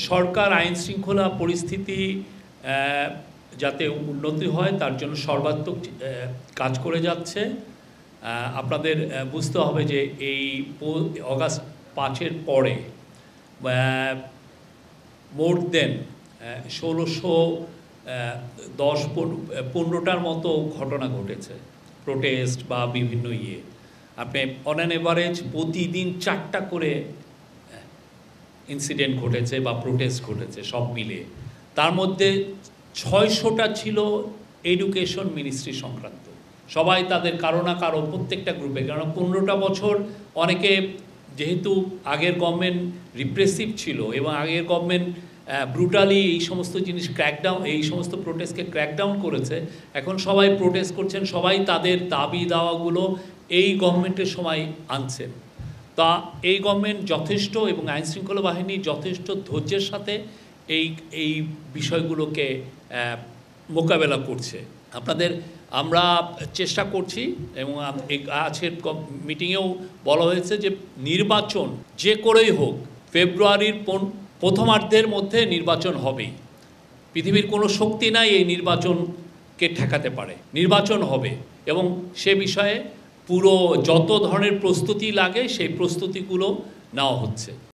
সরকার আইন শৃঙ্খলা পরিস্থিতি যাতে উন্নতি হয় তার জন্য সর্বাত্মক কাজ করে যাচ্ছে। আপনাদের বুঝতে হবে যে এই অগাস্ট 5-এর পরে মোর দেন 1615টার মতো ঘটনা ঘটেছে, প্রোটেস্ট বা বিভিন্ন আপনি অন অ্যান এভারেজ প্রতিদিন 4টা করে ইনসিডেন্ট ঘটেছে বা প্রোটেস্ট ঘটেছে সব মিলে। তার মধ্যে 600টা ছিল এডুকেশন মিনিস্ট্রি সংক্রান্ত। সবাই তাদের কারো না কারো প্রত্যেকটা গ্রুপে, কারণ 15টা বছর অনেকে যেহেতু আগের গভর্নমেন্ট রিপ্রেসিভ ছিল এবং আগের গভর্নমেন্ট ব্রুটালি এই সমস্ত জিনিস ক্র্যাকডাউন, এই সমস্ত প্রোটেস্টকে ক্র্যাকডাউন করেছে। এখন সবাই প্রোটেস্ট করছেন, সবাই তাদের দাবি দাওয়াগুলো এই গভর্নমেন্টের সময় আনছেন। তা এই গভর্নমেন্ট যথেষ্ট এবং আইনশৃঙ্খলা বাহিনী যথেষ্ট ধৈর্যের সাথে এই বিষয়গুলোকে মোকাবেলা করছে। আমরা চেষ্টা করছি এবং আজকের মিটিংয়েও বলা হয়েছে যে নির্বাচন যে করেই হোক ফেব্রুয়ারির প্রথমার্ধের মধ্যে নির্বাচন হবেই। পৃথিবীর কোনো শক্তি নাই এই নির্বাচনকে ঠেকাতে পারে। নির্বাচন হবে এবং সে বিষয়ে পুরো যত ধরনের প্রস্তুতি লাগে সেই প্রস্তুতিগুলো নেওয়া হচ্ছে।